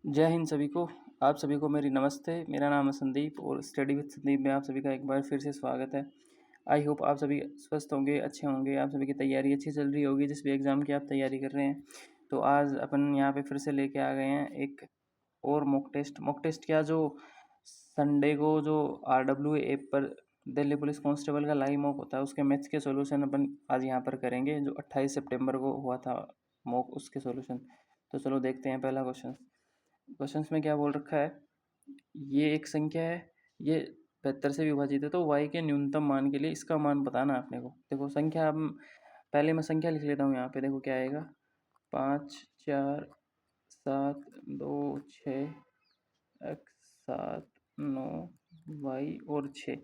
जय हिंद सभी को। आप सभी को मेरी नमस्ते। मेरा नाम है संदीप और स्टडी विद संदीप में आप सभी का एक बार फिर से स्वागत है। आई होप आप सभी स्वस्थ होंगे, अच्छे होंगे, आप सभी की तैयारी अच्छी चल रही होगी जिस भी एग्ज़ाम की आप तैयारी कर रहे हैं। तो आज अपन यहाँ पे फिर से लेके आ गए हैं एक और मॉक टेस्ट क्या, जो संडे को जो RWA ऐप पर दिल्ली पुलिस कांस्टेबल का लाइव मॉक होता है उसके मैथ्स के सॉल्यूशन अपन आज यहाँ पर करेंगे, जो 28 सितंबर को हुआ था मॉक, उसके सॉल्यूशन। तो चलो देखते हैं पहला क्वेश्चंस में क्या बोल रखा है। ये एक संख्या है, ये 72 से विभाजित है, तो y के न्यूनतम मान के लिए इसका मान बताना है अपने को। देखो संख्या, हम पहले मैं संख्या लिख लेता हूँ यहाँ पे। देखो क्या आएगा, 5 4 7 2 6 x 7 9 y और 6।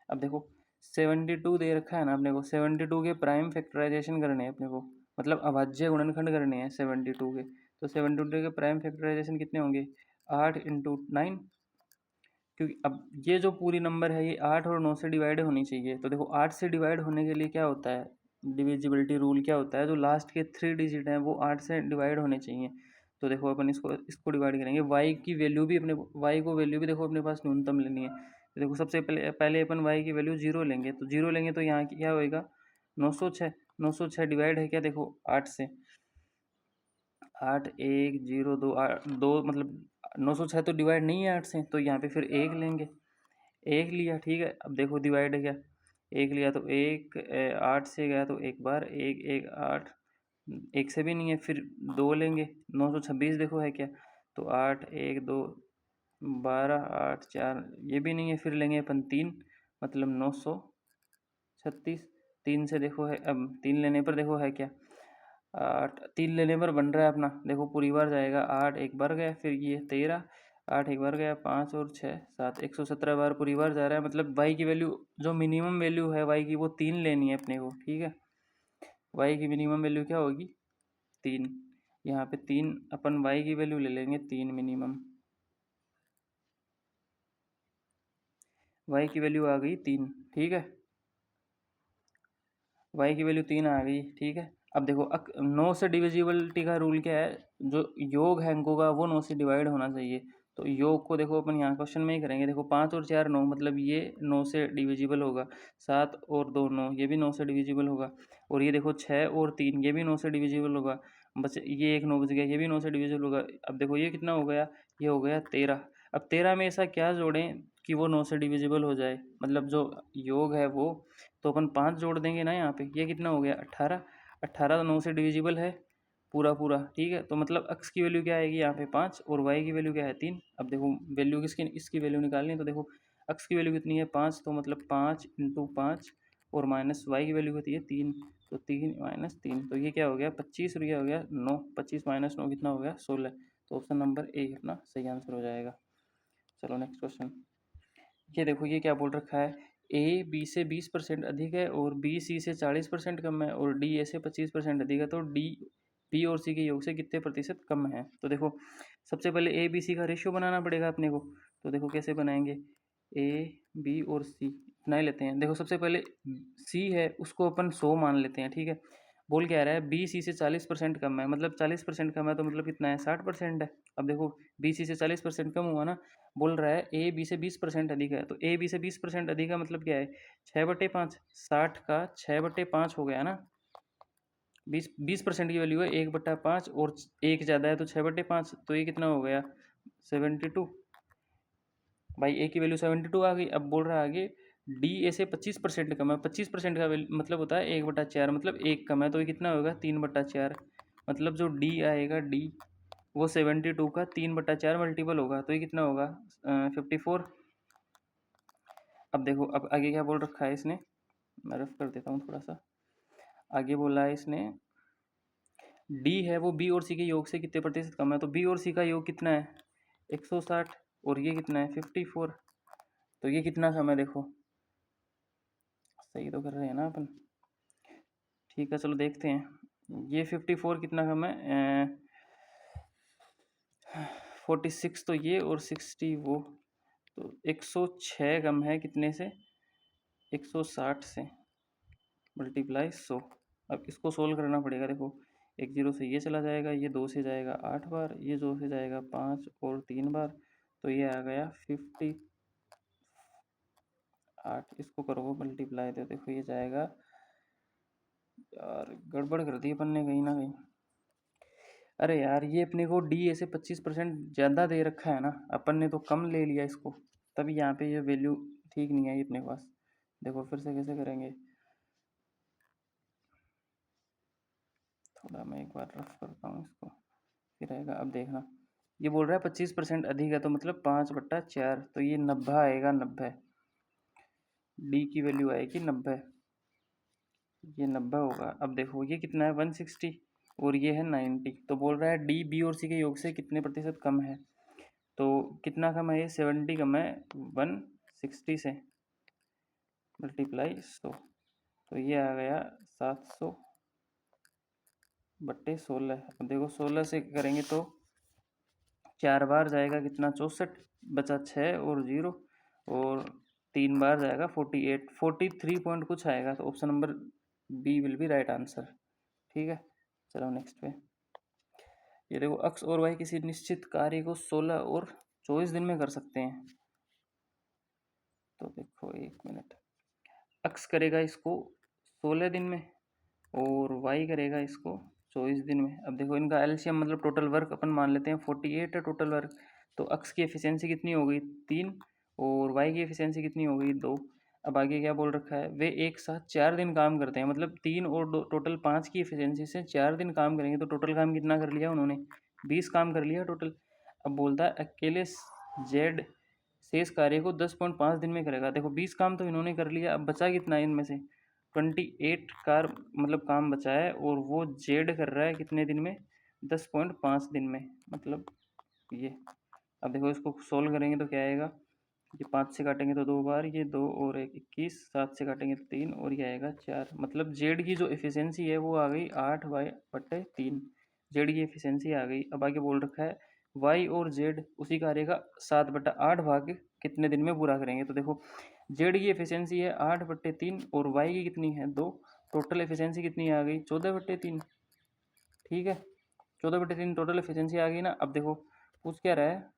अब देखो 72 दे रखा है ना अपने को, 72 के प्राइम फैक्टराइजेशन करने हैं अपने को, मतलब अभाज्य गुणनखंड करने हैं 72 के। तो 72 के प्राइम फैक्टराइजेशन कितने होंगे, 8 इंटू 9, क्योंकि अब ये जो पूरी नंबर है ये 8 और 9 से डिवाइड होनी चाहिए। तो देखो 8 से डिवाइड होने के लिए क्या होता है, डिविजिबिलिटी रूल क्या होता है, जो लास्ट के 3 डिजिट हैं वो 8 से डिवाइड होने चाहिए। तो देखो अपन इसको डिवाइड करेंगे। y की वैल्यू भी अपने y को वैल्यू भी देखो अपने पास न्यूनतम लेनी है। तो देखो सबसे पहले अपन y की वैल्यू 0 लेंगे, तो 0 लेंगे तो यहाँ क्या होएगा, 906। 906 डिवाइड है क्या, देखो 8 से, 8 1 0 2 2, मतलब 906 तो डिवाइड नहीं है 8 से, तो यहाँ पे फिर 1 लेंगे। 1 लिया, ठीक है। अब देखो डिवाइड है क्या, 1 लिया तो 1, 8 से गया तो एक बार, 1 1 8, 1 से भी नहीं है, फिर 2 लेंगे। 926 देखो है क्या, तो 8 1 2 12 8 4, ये भी नहीं है, फिर लेंगे अपन 3, मतलब 936। 3 से देखो है, अब 3 लेने पर देखो है क्या, 8, 3 लेने पर बन रहा है अपना, देखो पूरी बार जाएगा, 8 एक बार गया, फिर ये 13, 8 एक बार गया, 5 और 6 7, 117 बार पूरी बार जा रहा है। मतलब y की वैल्यू, जो मिनिमम वैल्यू है y की, वो 3 लेनी है अपने को, ठीक है। y की मिनिमम वैल्यू क्या होगी, 3। यहाँ पे 3 अपन y की वैल्यू ले लेंगे, 3 मिनिमम, y की वैल्यू आ गई 3, ठीक है। y की वैल्यू 3 आ गई, ठीक है। अब देखो 9 से डिविजिबिलिटी का रूल क्या है, जो योग है अंकों का वो 9 से डिवाइड होना चाहिए। तो योग को देखो अपन यहाँ क्वेश्चन में ही करेंगे। देखो 5 और 4 9, मतलब ये 9 से डिविजिबल होगा। 7 और 2 9, ये भी 9 से डिविजिबल होगा। और ये देखो 6 और 3, ये भी 9 से डिविजिबल होगा। बस ये एक 9 बच गया, ये भी 9 से डिविजिबल होगा। अब देखो ये कितना हो गया, ये हो गया 13। अब 13 में ऐसा क्या जोड़ें कि वो 9 से डिविजिबल हो जाए, मतलब जो योग है वो, तो अपन 5 जोड़ देंगे ना यहाँ पे, ये कितना हो गया 18। 18 तो 9 से डिविजिबल है पूरा पूरा, ठीक है। तो मतलब x की वैल्यू क्या आएगी यहाँ पे 5, और y की वैल्यू क्या है 3। अब देखो वैल्यू किसकी, इसकी वैल्यू निकालनी है। तो देखो x की वैल्यू कितनी है 5, तो मतलब 5 इंटू 5, और माइनस y की वैल्यू होती है 3, तो 3 माइनस 3, तो ये क्या हो गया 25, और ये हो गया 9। 25 माइनस 9 कितना हो गया 16। तो ऑप्शन नंबर ए अपना सही आंसर हो जाएगा। चलो नेक्स्ट क्वेश्चन। ये देखो ये क्या बोल रखा है, ए बी से 20% अधिक है और बी सी से 40% कम है और डी ए से 25% अधिक है, तो डी बी और सी के योग से कितने प्रतिशत कम है। तो देखो सबसे पहले ए बी सी का रेशियो बनाना पड़ेगा अपने को। तो देखो कैसे बनाएंगे, ए बी और सी इतना ही लेते हैं। देखो सबसे पहले सी है उसको अपन 100 मान लेते हैं, ठीक है। बोल क्या रहा है, बी सी से 40% कम है, मतलब 40% कम है, तो मतलब कितना है 60% है। अब देखो बी सी से 40% कम हुआ ना, बोल रहा है ए बी से 20% अधिक है, तो ए बी से 20% अधिक है मतलब क्या है 6/5, 60 का 6/5 हो गया ना। 20% की वैल्यू है 1/5, और एक ज़्यादा है तो 6/5, तो ये कितना हो गया 72। भाई ए की वैल्यू 72 आ गई। अब बोल रहा है आगे डी ए से 25% कम है। 25% का मतलब होता है 1/4, मतलब एक कम है, तो ये कितना होगा 3/4। मतलब जो डी आएगा, डी वो 72 का 3/4 मल्टीपल होगा, तो ये कितना होगा 54। अब देखो अब आगे क्या बोल रखा है इसने, मैं रफ कर देता हूँ थोड़ा सा। आगे बोला है इसने, डी है वो बी और सी के योग से कितने प्रतिशत कम है, तो बी और सी का योग कितना है 160, और ये कितना है 54, तो ये कितना कम है देखो। सही तो कर रहे हैं ना अपन, ठीक है। चलो देखते हैं ये 54 कितना कम है, 46 तो ये, और 60 वो, तो 106 कम है कितने से, 160 से, मल्टीप्लाई 100। अब इसको सोल्व करना पड़ेगा। देखो एक जीरो से ये चला जाएगा, ये 2 से जाएगा 8 बार, ये 2 से जाएगा 5 और 3 बार, तो ये आ गया 58। इसको करो मल्टीप्लाई, तो देखो ये जाएगा, यार गड़बड़ कर दी अपन ने कहीं ना कहीं। अरे यार ये अपने को डी ऐसे 25% ज़्यादा दे रखा है ना, अपन ने तो कम ले लिया इसको, तभी यहाँ पे ये वैल्यू ठीक नहीं आई अपने पास। देखो फिर से कैसे करेंगे, थोड़ा मैं एक बार रफ करता हूँ इसको, फिर आएगा। अब देखना, ये बोल रहा है 25% अधिक है, तो मतलब 5/4, तो ये 90 आएगा, 90 डी की वैल्यू आएगी 90, ये 90 होगा। अब देखो ये कितना है 160 और ये है 90, तो बोल रहा है डी बी और सी के योग से कितने प्रतिशत कम है, तो कितना कम है, ये 70 कम है 160 से, मल्टीप्लाई 100, तो ये आ गया 700/16। अब देखो 16 से करेंगे तो 4 बार जाएगा कितना 64, बचा 6 और 0, और 3 बार जाएगा 48, 43 पॉइंट कुछ आएगा, तो option number B will be right answer. ठीक है, चलो नेक्स्ट पे। ये देखो एक्स और वाई किसी निश्चित कार्य को 16 और 24 दिन में कर सकते हैं, तो देखो एक मिनट, एक्स करेगा इसको 16 दिन में और वाई करेगा इसको 24 दिन में। अब देखो इनका एलसीएम मतलब टोटल वर्क अपन मान लेते हैं 48 है टोटल वर्क, तो एक्स की एफिशिएंसी कितनी हो गई 3 और वाई की एफिशिएंसी कितनी हो गई 2। अब आगे क्या बोल रखा है, वे एक साथ 4 दिन काम करते हैं, मतलब 3 और 2 टोटल 5 की एफिशिएंसी से 4 दिन काम करेंगे, तो टोटल काम कितना कर लिया उन्होंने, 20 काम कर लिया टोटल। अब बोलता है अकेले जेड शेष कार्य को 10.5 दिन में करेगा। देखो 20 काम तो इन्होंने कर लिया, अब बचा कितना है इनमें से, 28 कार मतलब काम बचा है, और वो जेड कर रहा है कितने दिन में, 10.5 दिन में, मतलब ये। अब देखो इसको सोल्व करेंगे तो क्या आएगा, ये 5 से काटेंगे तो 2 बार, ये 2 और 1 21, 7 से काटेंगे तो 3 और ये आएगा 4, मतलब जेड की जो एफिशिएंसी है वो आ गई 8/3, जेड की एफिशिएंसी आ गई। अब आगे बोल रखा है वाई और जेड उसी कार्य का 7/8 भाग कितने दिन में पूरा करेंगे, तो देखो जेड की एफिशिएंसी है 8/3 और वाई की कितनी है 2, टोटल एफिशिएंसी कितनी आ गई 14/3। ठीक है, 14/3 टोटल एफिशिएंसी आ गई ना। अब देखो पूछ क्या रहा है,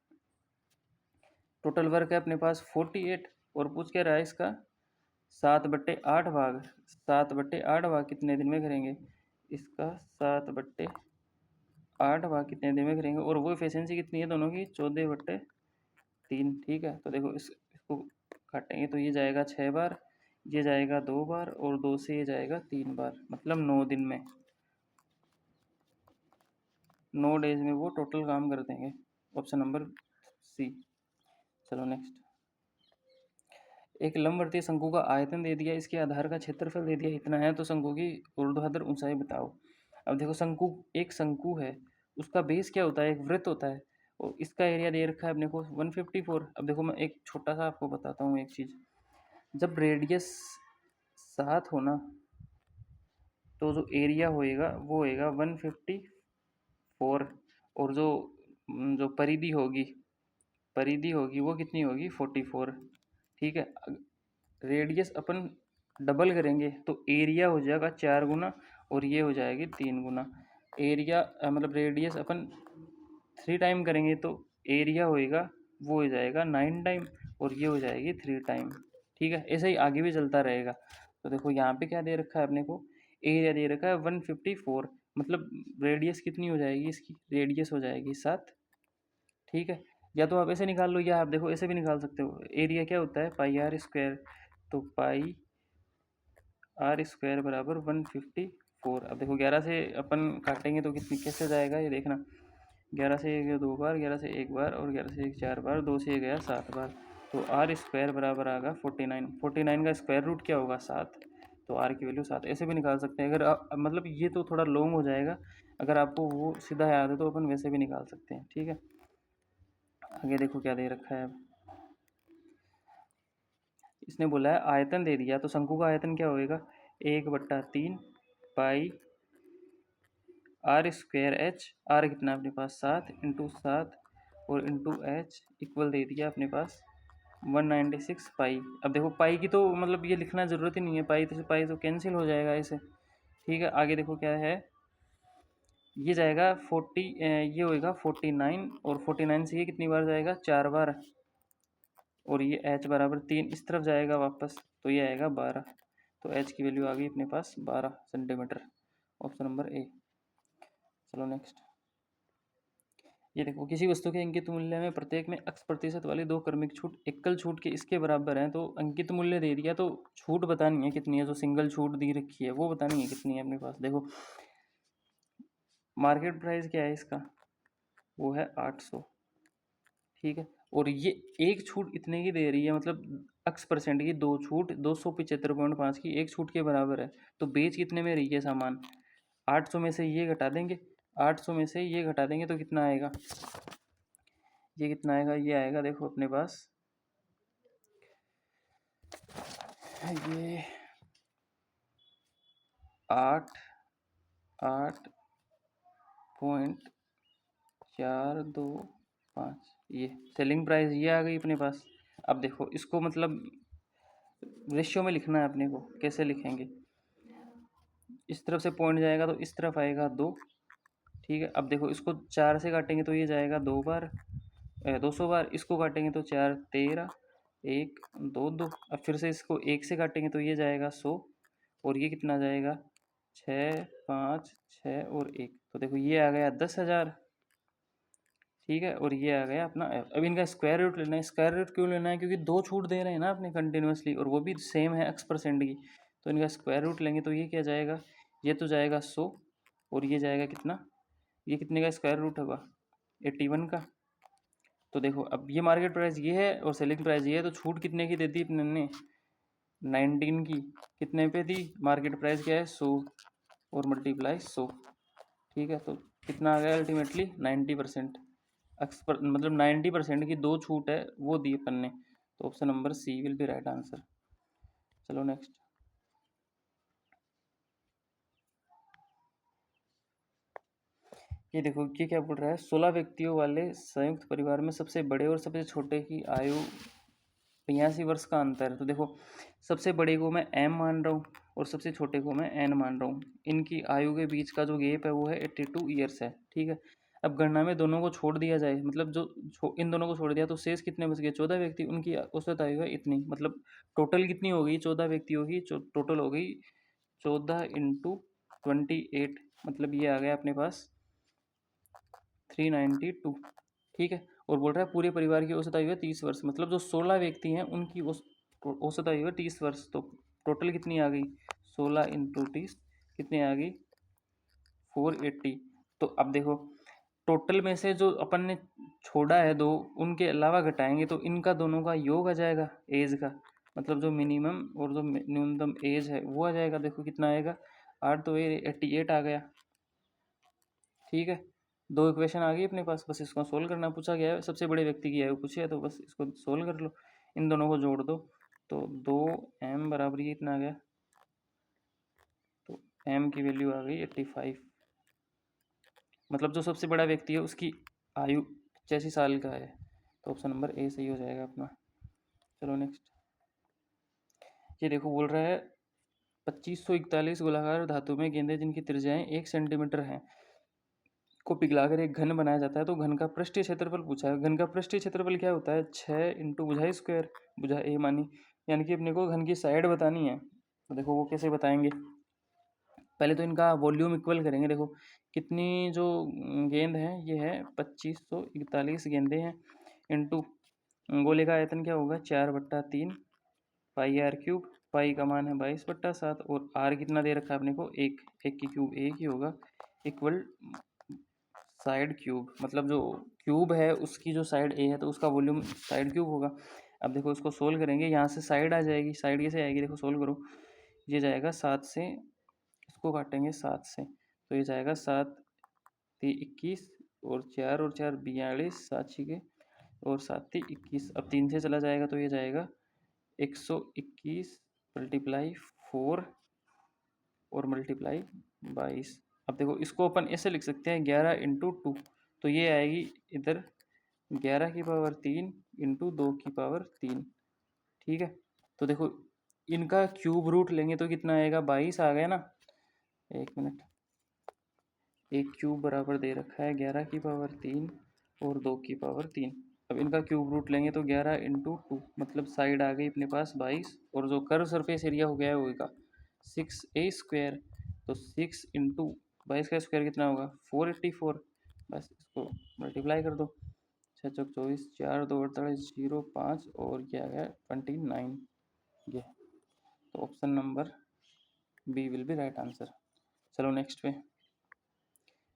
टोटल वर्क है अपने पास 48 और पूछ क्या रहा है इसका 7/8 भाग, 7/8 भाग कितने दिन में करेंगे, इसका 7/8 भाग कितने दिन में करेंगे, और वो एफिशिएंसी कितनी है दोनों की 14/3। ठीक है, तो देखो इसको काटेंगे तो ये जाएगा 6 बार, ये जाएगा 2 बार, और 2 से ये जाएगा 3 बार, मतलब 9 दिन में, 9 डेज में वो टोटल काम कर देंगे, ऑप्शन नंबर सी। चलो नेक्स्ट। एक लंबवर्तीय शंकु का आयतन दे दिया, इसके आधार का क्षेत्रफल दे दिया इतना है, तो शंकु की ऊर्ध्वाधर ऊंचाई बताओ। अब देखो शंकु, एक शंकु है, उसका बेस क्या होता है, एक वृत्त होता है, और इसका एरिया दे रखा है अपने को 154। अब देखो मैं एक छोटा सा आपको बताता हूँ एक चीज़, जब रेडियस 7 हो ना, तो जो एरिया होएगा वो होएगा 154, और जो जो परिधि होगी वो कितनी होगी 44। ठीक है, रेडियस अपन डबल करेंगे तो एरिया हो जाएगा 4 गुना, और ये हो जाएगी 3 गुना। एरिया मतलब रेडियस अपन 3 टाइम करेंगे तो एरिया होएगा वो हो जाएगा 9 टाइम, और ये हो जाएगी 3 टाइम। ठीक है, ऐसे ही आगे भी चलता रहेगा। तो देखो यहाँ पे क्या दे रखा है अपने को, एरिया दे रखा है 154, मतलब रेडियस कितनी हो जाएगी इसकी, रेडियस हो जाएगी 7। ठीक है, या तो आप ऐसे निकाल लो, या आप देखो ऐसे भी निकाल सकते हो, एरिया क्या होता है पाई आर स्क्वायर, तो पाई आर स्क्वायर बराबर 154। अब देखो 11 से अपन काटेंगे तो कितनी कैसे जाएगा ये देखना, 11 से 1 2 बार, 11 से 1 बार, और 11 से 1 4 बार, 2 से 1 गया 7 बार, तो आर स्क्वायर बराबर आएगा 49। 49 का स्क्वायर रूट क्या होगा 7, तो आर की वैल्यू 7। ऐसे भी निकाल सकते हैं, अगर आप मतलब ये तो थोड़ा लॉन्ग हो जाएगा, अगर आपको वो सीधा याद है तो अपन वैसे भी निकाल सकते हैं। ठीक है, आगे देखो क्या दे रखा है। अब इसने बोला है आयतन दे दिया, तो शंकु का आयतन क्या होएगा 1/3 पाई आर स्क्वायर एच, आर कितना अपने पास 7 इंटू 7 और इंटू एच इक्वल दे दिया अपने पास 196 पाई। अब देखो पाई की तो मतलब ये लिखना ज़रूरत ही नहीं है, पाई तो कैंसिल हो जाएगा ऐसे। ठीक है, आगे देखो क्या है, ये जाएगा 40, ये होएगा 49, और 49 से ये कितनी बार जाएगा, 4 बार, और ये h बराबर 3 इस तरफ जाएगा वापस, तो ये आएगा 12। तो h की वैल्यू आ गई अपने पास 12 सेंटीमीटर, ऑप्शन नंबर ए। चलो नेक्स्ट। ये देखो, किसी वस्तु के अंकित मूल्य में प्रत्येक में x प्रतिशत वाली 2 क्रमिक छूट एकल छूट के इसके बराबर है। तो अंकित मूल्य दे दिया, तो छूट बतानी है कितनी है, जो सिंगल छूट दी रखी है वो बतानी है कितनी है अपने पास। देखो मार्केट प्राइस क्या है इसका, वो है 800, ठीक है, और ये एक छूट इतने की दे रही है, मतलब x% की 2 छूट 275.5 की एक छूट के बराबर है। तो बेच कितने में रही है सामान, 800 में से ये घटा देंगे, 800 में से ये घटा देंगे तो कितना आएगा, ये कितना आएगा, ये आएगा देखो अपने पास, ये 8.425, ये सेलिंग प्राइस ये आ गई अपने पास। अब देखो इसको मतलब रेशियो में लिखना है अपने को, कैसे लिखेंगे, इस तरफ से पॉइंट जाएगा तो इस तरफ आएगा 2, ठीक है। अब देखो इसको 4 से काटेंगे तो ये जाएगा 2 बार, 200 बार, इसको काटेंगे तो 4 13, 1 2 2, अब फिर से इसको 1 से काटेंगे तो ये जाएगा 100, और ये कितना जाएगा 6 5 6 और 1, तो देखो ये आ गया 10,000, ठीक है, और ये आ गया अपना। अब इनका स्क्वायर रूट लेना है। स्क्वायर रूट क्यों लेना है, क्योंकि 2 छूट दे रहे हैं ना अपने कंटिन्यूसली, और वो भी सेम है x% की, तो इनका स्क्वायर रूट लेंगे तो ये क्या जाएगा, ये तो जाएगा 100, और ये जाएगा कितना, ये कितने का स्क्वायर रूट होगा, 81 का। तो देखो अब ये मार्केट प्राइस ये है और सेलिंग प्राइस ये है, तो छूट कितने की दे दी अपने ने, 19 की, कितने पे दी, मार्केट प्राइस क्या है 100, और मल्टीप्लाई 100, ठीक है, तो कितना आ गया अल्टीमेटली 90%, मतलब 90% की 2 छूट है वो दी अपन ने, तो option number C will be right answer. चलो नेक्स्ट। ये देखो ये क्या बोल रहा है, 16 व्यक्तियों वाले संयुक्त परिवार में सबसे बड़े और सबसे छोटे की आयु 82 वर्ष का अंतर है। तो देखो सबसे बड़े को मैं m मान रहा हूँ और सबसे छोटे को मैं n मान रहा हूँ, इनकी आयु के बीच का जो गैप है वो है 82 ईयर्स है, ठीक है। अब गणना में दोनों को छोड़ दिया जाए, मतलब जो इन दोनों को छोड़ दिया तो शेष कितने बच गए, 14 व्यक्ति, उनकी औसत आयु है इतनी, मतलब टोटल कितनी हो गई, 14 व्यक्तियों की टोटल हो गई 14 × 28, मतलब ये आ गया अपने पास 392, ठीक है। और बोल रहा है पूरे परिवार की औसत आयु है 30 वर्ष, मतलब जो 16 व्यक्ति हैं उनकी औसत आयु है 30 वर्ष, तो टोटल कितनी आ गई, 16 × 30 कितनी आ गई 480। तो अब देखो टोटल में से जो अपन ने छोड़ा है दो, उनके अलावा घटाएंगे तो इनका दोनों का योग आ जाएगा एज का, मतलब जो मिनिमम और जो न्यूनतम एज है वो आ जाएगा। देखो कितना आएगा, 8 तो 88 आ गया, ठीक है। 2 इक्वेशन आ गई अपने पास, बस इसको सोल्व करना पूछा गया है, सबसे बड़े व्यक्ति की आयु पूछी है, तो बस इसको सोल्व कर लो, इन दोनों को जोड़ दो, तो 2m बराबर ये इतना आ गया, तो m की वैल्यू आ गई 85, मतलब जो सबसे बड़ा व्यक्ति है उसकी आयु 85 साल का है, तो ऑप्शन नंबर ए सही हो जाएगा अपना। चलो नेक्स्ट। ये देखो बोल रहा है 2541 गोलाकार धातु में गेंदें जिनकी त्रिज्याएं 1 सेंटीमीटर हैं को पिघलाकर एक घन बनाया जाता है, तो घन का पृष्ठीय क्षेत्रफल पूछा है। घन का पृष्ठीय क्षेत्रफल क्या होता है, 6 × भुजा ए मानी, यानी कि अपने को घन की साइड बतानी है। तो देखो वो कैसे बताएंगे, पहले तो इनका वॉल्यूम इक्वल करेंगे। देखो कितनी जो गेंद है, ये है 2541 गेंदें हैं, इंटू गोले का आयतन क्या होगा 4/3 पाई आर क्यूब, पाई का मान है 22/7, और आर कितना दे रखा है अपने को, एक की क्यूब एक ही होगा, इक्वल साइड क्यूब, मतलब जो क्यूब है उसकी जो साइड ए है तो उसका वॉल्यूम साइड क्यूब होगा। अब देखो इसको सोल्व करेंगे, यहाँ से साइड आ जाएगी, साइड कैसे आएगी, देखो सोल्व करो, ये जाएगा 7 से, इसको काटेंगे 7 से, तो ये जाएगा 7 × 21, और 4 42, 7 6 और 7 × 21, अब 3 से चला जाएगा तो ये जाएगा 121 मल्टीप्लाई 4 और मल्टीप्लाई 22। अब देखो इसको अपन ऐसे लिख सकते हैं 11 × 2, तो ये आएगी इधर 11 की पावर 3 × 2 की पावर 3, ठीक है। तो देखो इनका क्यूब रूट लेंगे तो कितना आएगा, 22 आ गया ना, एक मिनट, एक क्यूब बराबर दे रखा है 11 की पावर 3 और 2 की पावर 3। अब इनका क्यूब रूट लेंगे तो 11 × 2, मतलब साइड आ गई अपने पास 22, और जो कर्व सरफेस एरिया हो गया है वो होगा 6a²। तो 6 × 22 का स्क्वायर कितना होगा 484। बस इसको मल्टीप्लाई कर दो, 6 × 24, 4 × 2 = 48, 0 5 और क्या आ गया 29। ये तो option number B will be right answer. चलो नेक्स्ट पे।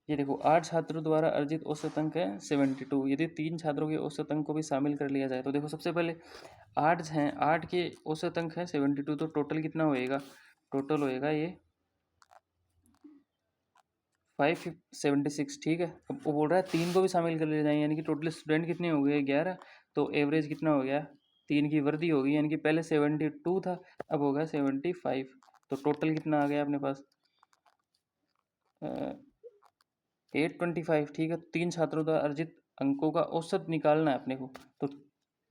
ये देखो 8 छात्रों द्वारा अर्जित औसत अंक है 72। यदि 3 छात्रों के औसत अंक को भी शामिल कर लिया जाए तो देखो सबसे पहले 8 हैं, 8 के औसत अंक है 72, तो टोटल कितना होएगा, टोटल होएगा ये 576। ठीक है, अब वो बोल रहा है 3 को भी शामिल कर लिया जाए, यानी कि टोटल स्टूडेंट कितने हो गए 11, तो एवरेज कितना हो गया 3 की वर्दी होगी, यानी कि पहले 72 था अब होगा 75। तो टोटल कितना आ गया अपने पास 825। ठीक है, 3 छात्रों द्वारा अर्जित अंकों का औसत निकालना है अपने को। तो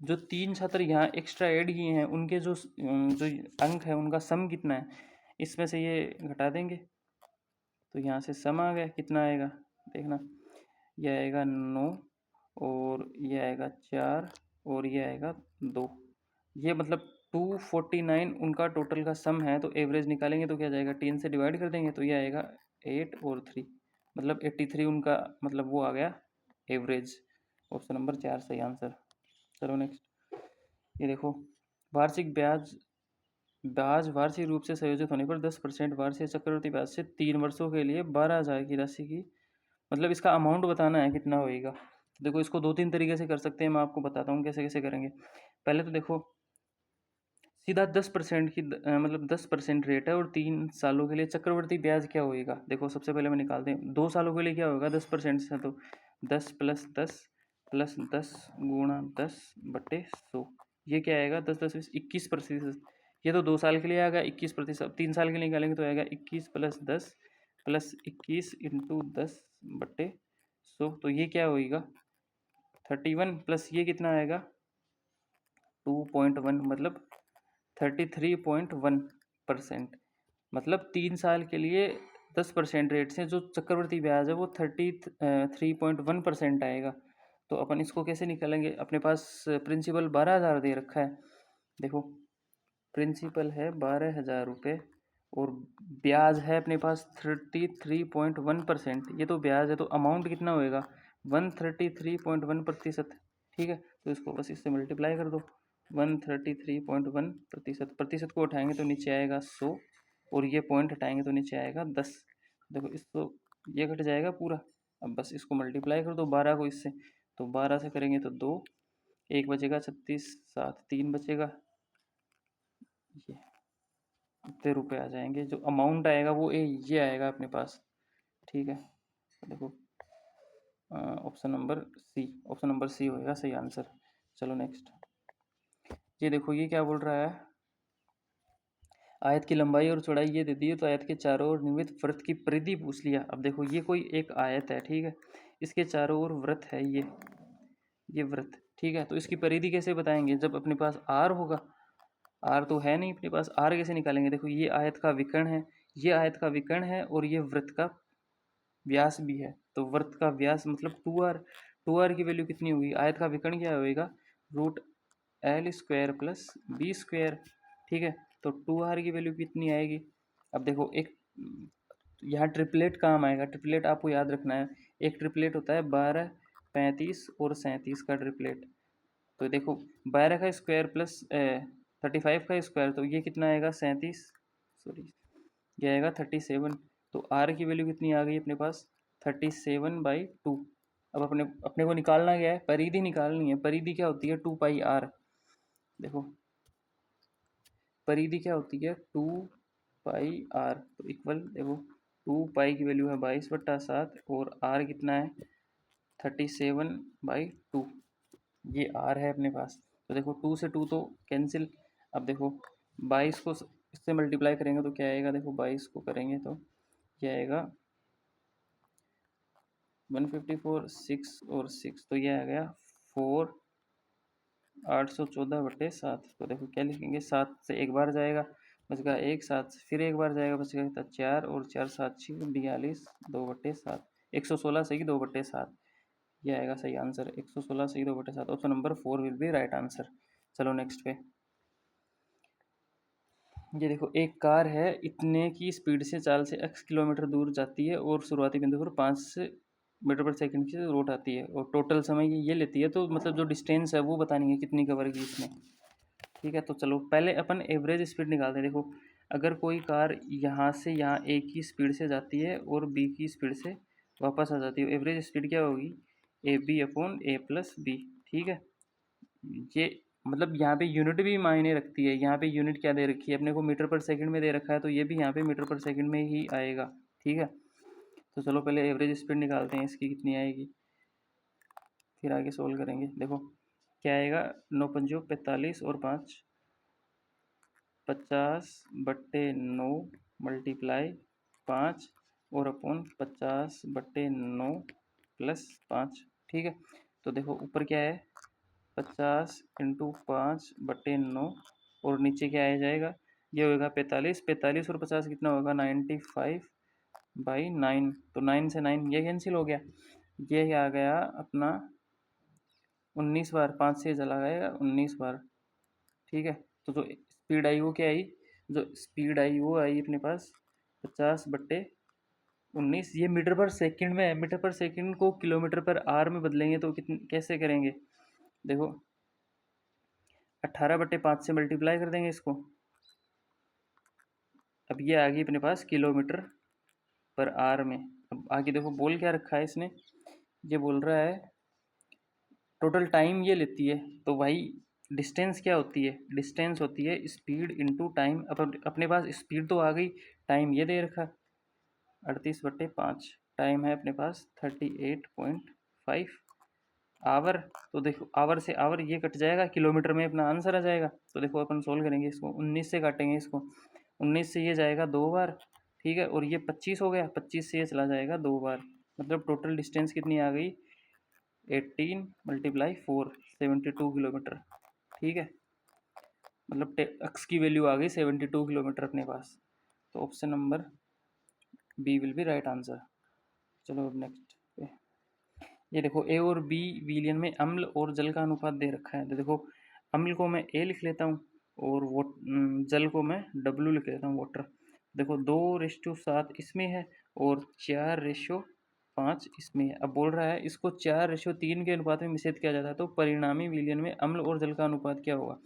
जो 3 छात्र यहाँ एक्स्ट्रा ऐड किए हैं उनके जो अंक है उनका सम कितना है, इसमें से ये घटा देंगे तो यहाँ से सम आ गया, कितना आएगा देखना, ये आएगा 9 और ये आएगा 4 और ये आएगा 2। ये मतलब 249 उनका टोटल का सम है। तो एवरेज निकालेंगे तो क्या जाएगा 10 से डिवाइड कर देंगे तो ये आएगा 8 और 3, मतलब 83 उनका मतलब वो आ गया एवरेज। ऑप्शन नंबर 4 सही आंसर। चलो नेक्स्ट। ये देखो वार्षिक ब्याज ब्याज वार्षिक रूप से संयोजित होने पर 10% वार्षिक चक्रवृद्धि ब्याज से 3 वर्षों के लिए 12,000 की राशि की, मतलब इसका अमाउंट बताना है कितना होएगा। देखो इसको 2-3 तरीके से कर सकते हैं, मैं आपको बताता हूँ कैसे कैसे करेंगे। पहले तो देखो सीधा 10% की मतलब 10% रेट है और 3 सालों के लिए चक्रवृद्धि ब्याज क्या होएगा। देखो सबसे पहले मैं निकालते हैं 2 सालों के लिए क्या होगा 10% से, तो 10 + 10 + 10 × 10/100, ये क्या आएगा 10 10 20 21%। ये तो 2 साल के लिए आएगा 21%। 3 साल के लिए निकालेंगे तो आएगा 21 + 10 + 21 × 10/100, तो ये क्या होएगा 31 प्लस ये कितना आएगा 2.1, मतलब 33.1%। मतलब 3 साल के लिए 10% रेट से जो चक्रवृद्धि ब्याज है वो 33.1% आएगा। तो अपन इसको कैसे निकालेंगे, अपने पास प्रिंसिपल 12,000 दे रखा है। देखो प्रिंसिपल है 12,000 रुपये और ब्याज है अपने पास 33.1%। ये तो ब्याज है, तो अमाउंट कितना होएगा 133.1%। ठीक है, तो इसको बस इससे मल्टीप्लाई कर दो 133.1%। प्रतिशत को उठाएंगे तो नीचे आएगा 100 और ये पॉइंट हटाएंगे तो नीचे आएगा 10। देखो इसको ये घट जाएगा पूरा। अब बस इसको मल्टीप्लाई कर दो 12 को इससे, तो 12 से करेंगे तो 2, 1 बचेगा 36, 7 3 बचेगा, ये इतने रुपए आ जाएंगे। जो अमाउंट आएगा वो ये आएगा अपने पास। ठीक है, तो देखो ऑप्शन नंबर सी होएगा सही आंसर। चलो नेक्स्ट। ये देखो ये क्या बोल रहा है, आयत की लंबाई और चौड़ाई ये दे दी है, तो आयत के चारों ओर निर्मित वृत्त की परिधि पूछ लिया। अब देखो ये कोई एक आयत है, ठीक है, इसके चारों ओर वृत्त है, ये वृत्त, ठीक है, तो इसकी परिधि कैसे बताएंगे, जब अपने पास आर होगा, आर तो है नहीं अपने पास, आर कैसे निकालेंगे। देखो ये आयत का विकर्ण है, ये आयत का विकर्ण है और ये वृत्त का व्यास भी है, तो वृत्त का व्यास मतलब 2r। 2r की वैल्यू कितनी होगी, आयत का विकर्ण क्या होएगा √L² + B²। ठीक है, तो 2r की वैल्यू कितनी आएगी। अब देखो एक यहाँ ट्रिपलेट काम आएगा, ट्रिपलेट आपको याद रखना है, एक ट्रिपलेट होता है 12, 35 और 37 का ट्रिपलेट। तो देखो 12 का स्क्वायर प्लस 35 का स्क्वायर, तो ये कितना आएगा 37, सॉरी ये आएगा 37। तो आर की वैल्यू कितनी आ गई अपने पास 37/2। अब अपने अपने को निकालना क्या है, परिधि निकालनी है। परिधि क्या होती है 2πr। देखो परिधि क्या होती है 2πr, तो इक्वल देखो 2π की वैल्यू है 22/7 और r कितना है 37/2, ये r है अपने पास। तो देखो 2 से 2 तो कैंसिल। अब देखो 22 को इससे मल्टीप्लाई करेंगे तो क्या आएगा, देखो 22 को करेंगे तो क्या आएगा 154, 6 और 6, तो ये आ गया 4 814/7। तो देखो क्या लिखेंगे, 7 से एक बार जाएगा बचेगा 1, 7 से फिर एक बार जाएगा बचेगा 4 और 4 7 6 42 2/7। 116 सही 2/7, ये आएगा सही आंसर। 116 सही 2/7, option number 4 will be right answer. चलो नेक्स्ट पे। ये देखो, एक कार है, इतने की स्पीड से चाल से x किलोमीटर दूर जाती है और शुरुआती बिंदु पर 5 मीटर पर सेकंड की रोट आती है और टोटल समय ये लेती है। तो मतलब जो डिस्टेंस है वो बतानी है कितनी कवर की इसने। ठीक है, तो चलो पहले अपन एवरेज स्पीड निकालते हैं। देखो, अगर कोई कार यहाँ से यहाँ ए की स्पीड से जाती है और बी की स्पीड से वापस आ जाती है, एवरेज स्पीड क्या होगी? A B upon A plus B. ठीक है, ये मतलब यहाँ पे यूनिट भी मायने रखती है। यहाँ पे यूनिट क्या दे रखी है अपने को? मीटर पर सेकंड में दे रखा है, तो ये भी यहाँ पे मीटर पर सेकंड में ही आएगा। ठीक है, तो चलो पहले एवरेज स्पीड निकालते हैं इसकी कितनी आएगी, फिर आगे सोल्व करेंगे। देखो क्या आएगा, 9×5 = 45 और 5 50/9 मल्टीप्लाई 5 और अपॉन 50/9 प्लस 5। ठीक है, तो देखो ऊपर क्या है, 50 × 5/9 और नीचे क्या आ जाएगा, ये होगा 45। 45 और 50 कितना होगा? 95/9। तो 9 से 9 ये कैंसिल हो गया, ये आ गया अपना 19 बार, 5 से चला गया 19 बार। ठीक है, तो जो स्पीड आई वो क्या आई, जो स्पीड आई वो आई अपने पास 50/19। ये मीटर पर सेकंड में है, मीटर पर सेकंड को किलोमीटर पर आर में बदलेंगे तो कितने कैसे करेंगे? देखो 18/5 से मल्टीप्लाई कर देंगे इसको। अब ये आ गई अपने पास किलोमीटर पर आर में। अब आगे देखो बोल क्या रखा है इसने, ये बोल रहा है टोटल टाइम ये लेती है। तो भाई डिस्टेंस क्या होती है? डिस्टेंस होती है स्पीड इनटू टाइम। अब अपने पास स्पीड तो आ गई, टाइम ये दे रखा 38/5, टाइम है अपने पास 38.5 आवर। तो देखो आवर से आवर ये कट जाएगा, किलोमीटर में अपना आंसर आ जाएगा। तो देखो अपन सोल्व करेंगे इसको, 19 से काटेंगे इसको, 19 से ये जाएगा 2 बार। ठीक है, और ये 25 हो गया, 25 से ये चला जाएगा 2 बार। मतलब टोटल डिस्टेंस कितनी आ गई, 18 × 4 72 किलोमीटर। ठीक है, मतलब एक्स की वैल्यू आ गई 72 किलोमीटर अपने पास। तो option number B will be right answer. चलो अब नेक्स्ट पे। ये देखो ए और बी विलियन में अम्ल और जल का अनुपात दे रखा है। तो देखो अम्ल को मैं ए लिख लेता हूँ और वो जल को मैं डब्ल्यू लिख लेता हूँ, वाटर। देखो 2:7 इसमें है और 4:5 इसमें है। अब बोल रहा है इसको 4:3 के अनुपात में मिश्रित किया जाता है, तो परिणामी विलियन में अम्ल और जल का अनुपात क्या होगा?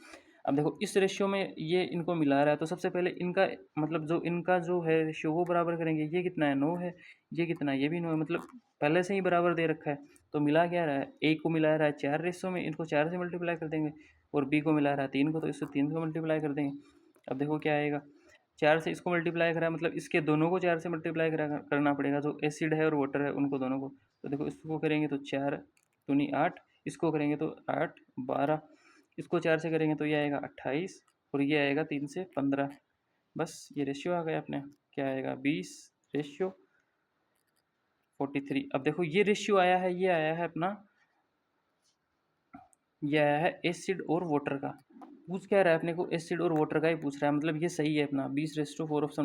अब देखो इस रेशियो में ये इनको मिला रहा है, तो सबसे पहले इनका मतलब जो इनका जो है रेशियो वो बराबर करेंगे। ये कितना है, 9 है, ये कितना है, ये भी 9 है, मतलब पहले से ही बराबर दे रखा है। तो मिला क्या रहा है, ए को मिला रहा है 4 रेशियो में, इनको 4 से मल्टीप्लाई कर देंगे, और बी को मिला रहा है 3 को, तो इससे 3 को मल्टीप्लाई कर देंगे। अब देखो क्या आएगा, 4 से इसको मल्टीप्लाई करा मतलब इसके दोनों को 4 से मल्टीप्लाई करना पड़ेगा, जो एसिड है और वाटर है उनको दोनों को। तो देखो इसको करेंगे तो 4 दूनी 8, इसको करेंगे तो 8 12, इसको 4 से करेंगे तो ये आएगा 28 और ये आएगा 3 से 15। बस ये रेशियो आ गया अपने, क्या आएगा 20:43। अब देखो ये रेशियो आया है, ये आया है अपना, ये आया है एसिड और वाटर का। पूछ क्या रहा है अपने को, एसिड और वाटर का ही पूछ रहा है, मतलब ये सही है अपना 20:4, ऑप्शन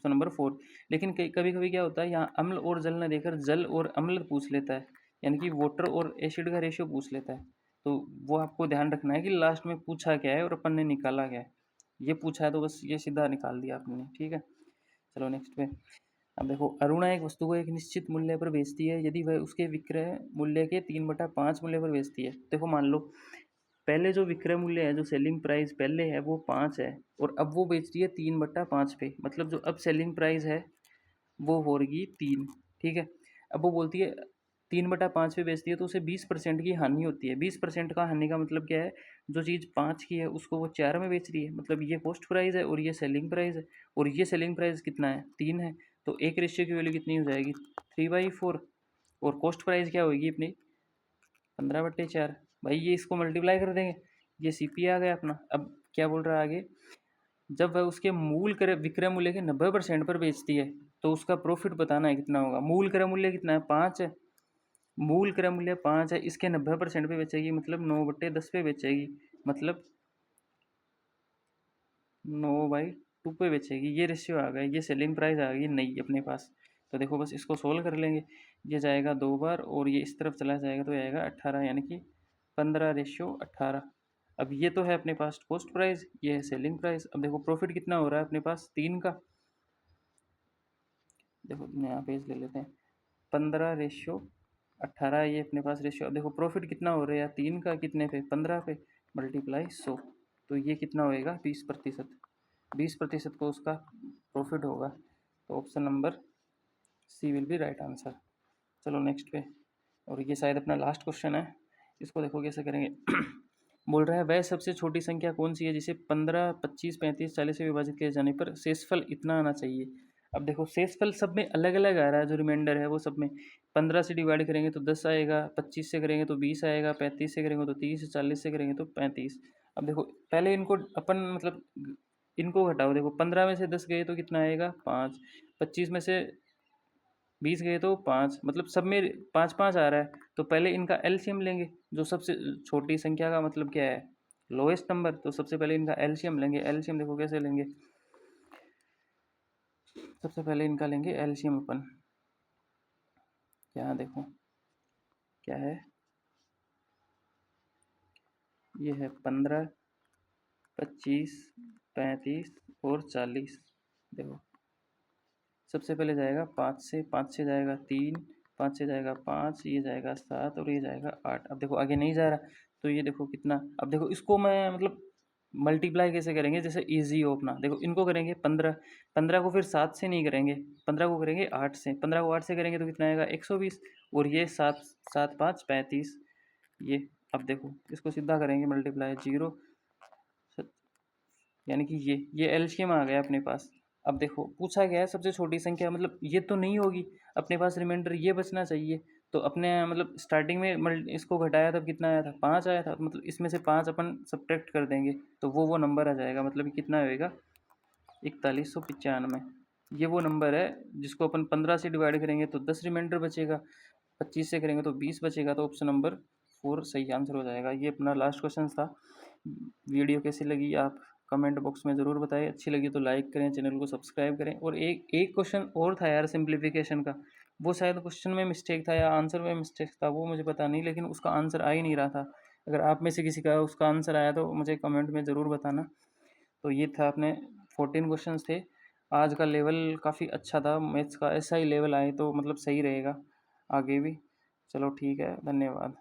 नंबर 4। लेकिन कभी कभी क्या होता है, यहाँ अम्ल और जल न देकर जल और अम्ल पूछ लेता है, यानी कि वाटर और एसिड का रेशियो पूछ लेता है। तो वो आपको ध्यान रखना है कि लास्ट में पूछा क्या है और अपन ने निकाला क्या है। ये पूछा है तो बस ये सीधा निकाल दिया आपने। ठीक है, चलो नेक्स्ट पे। अब देखो अरुणा एक वस्तु को एक निश्चित मूल्य पर बेचती है यदि वह उसके विक्रय मूल्य के 3/5 मूल्य पर बेचती है। देखो मान लो पहले जो विक्रय मूल्य है, जो सेलिंग प्राइस पहले है वो 5 है और अब वो बेच रही है 3/5 पे, मतलब जो अब सेलिंग प्राइस है वो होगी 3। ठीक है, अब वो बोलती है 3/5 पे बेचती है तो उसे 20% की हानि होती है। 20% का हानि का मतलब क्या है, जो चीज़ 5 की है उसको वो 4 में बेच रही है, मतलब ये कॉस्ट प्राइस है और ये सेलिंग प्राइस है, और ये सेलिंग प्राइस कितना है, 3 है। तो एक रेशियो की वैल्यू कितनी हो जाएगी, 3/4, और कॉस्ट प्राइस क्या होगी अपनी 15/4। भाई ये इसको मल्टीप्लाई कर देंगे, ये सीपी आ गया अपना। अब क्या बोल रहा है आगे, जब वह उसके मूल क्रय विक्रय मूल्य के 90% पर बेचती है तो उसका प्रॉफिट बताना है कितना होगा। मूल क्रय मूल्य कितना है, 5 है, मूल क्रय मूल्य 5 है, इसके 90% पे बेचेगी, मतलब 9/10 पे बेचेगी, मतलब 9/2 पे बेचेगी। ये रेशियो आ गया, ये सेलिंग प्राइस आ गई नहीं अपने पास। तो देखो बस इसको सोल्व कर लेंगे, ये जाएगा 2 बार और ये इस तरफ चला जाएगा तो आएगा 18, यानी कि 15:18। अब ये तो है अपने पास कॉस्ट प्राइस, ये है सेलिंग प्राइस। अब देखो प्रॉफिट कितना हो रहा है अपने पास 3 का, देखो नया पेज ले लेते हैं, 15:18 ये अपने पास रेशियो। अब देखो प्रॉफिट कितना हो रहा है 3 का, कितने पे 15 पे, मल्टीप्लाई 100, तो ये कितना होएगा 20%। 20% को उसका प्रॉफिट होगा, तो option number C will be right answer. चलो नेक्स्ट पे, और ये शायद अपना लास्ट क्वेश्चन है, इसको देखो कैसे करेंगे। बोल रहा है वह सबसे छोटी संख्या कौन सी है जिसे 15, 25, 35, 40 से विभाजित किए जाने पर शेषफल इतना आना चाहिए। अब देखो शेषफल सब में अलग अलग आ रहा है, जो रिमाइंडर है वो सब में 15 से डिवाइड करेंगे तो 10 आएगा, 25 से करेंगे तो 20 आएगा, 35 से करेंगे तो 30, 40 से करेंगे तो 35। अब देखो पहले इनको अपन मतलब इनको घटाओ, देखो 15 में से 10 गए तो कितना आएगा 5, 25 में से 20 गए तो 5, मतलब सब में 5 5 आ रहा है। तो पहले इनका एलसीएम लेंगे, जो सबसे छोटी संख्या का मतलब क्या है लोएस्ट नंबर, तो सबसे पहले इनका एलसीएम लेंगे। एलसीएम देखो कैसे लेंगे, सबसे पहले इनका लेंगे एलसीएम अपन, यहाँ देखो क्या है, ये है 15, 25, 35 और 40। देखो सबसे पहले जाएगा 5 से जाएगा 3, 5 से जाएगा 5, ये जाएगा 7 और ये जाएगा 8। अब देखो आगे नहीं जा रहा, तो ये देखो कितना, अब देखो इसको मैं मतलब मल्टीप्लाई कैसे करेंगे, जैसे इजी हो अपना, देखो इनको करेंगे 15, 15 को फिर 7 से नहीं करेंगे, 15 को करेंगे 8 से, 15 को 8 से करेंगे तो कितना आएगा 120, और ये 7 7 5 35 ये। अब देखो इसको सीधा करेंगे मल्टीप्लाई 0, यानी कि ये एलसीएम आ गया अपने पास। अब देखो पूछा गया है सबसे छोटी संख्या, मतलब ये तो नहीं होगी, अपने पास रिमाइंडर ये बचना चाहिए। तो अपने मतलब स्टार्टिंग में इसको घटाया तब कितना आया था 5 आया था, मतलब इसमें से 5 अपन सब्ट्रैक्ट कर देंगे तो वो नंबर आ जाएगा, मतलब कितना होएगा 4195। ये वो नंबर है जिसको अपन 15 से डिवाइड करेंगे तो 10 रिमाइंडर बचेगा, 25 से करेंगे तो 20 बचेगा, तो ऑप्शन नंबर 4 सही आंसर हो जाएगा। ये अपना लास्ट क्वेश्चन था। वीडियो कैसी लगी आप कमेंट बॉक्स में ज़रूर बताएं, अच्छी लगी तो लाइक करें, चैनल को सब्सक्राइब करें। और एक एक क्वेश्चन और था यार सिंप्लीफिकेशन का, वो शायद क्वेश्चन में मिस्टेक था या आंसर में मिस्टेक था, वो मुझे पता नहीं, लेकिन उसका आंसर आ ही नहीं रहा था। अगर आप में से किसी का उसका आंसर आया तो मुझे कमेंट में ज़रूर बताना। तो ये था अपने 14 क्वेश्चंस थे। आज का लेवल काफ़ी अच्छा था मैथ्स का, ऐसा ही लेवल आए तो मतलब सही रहेगा आगे भी। चलो ठीक है, धन्यवाद।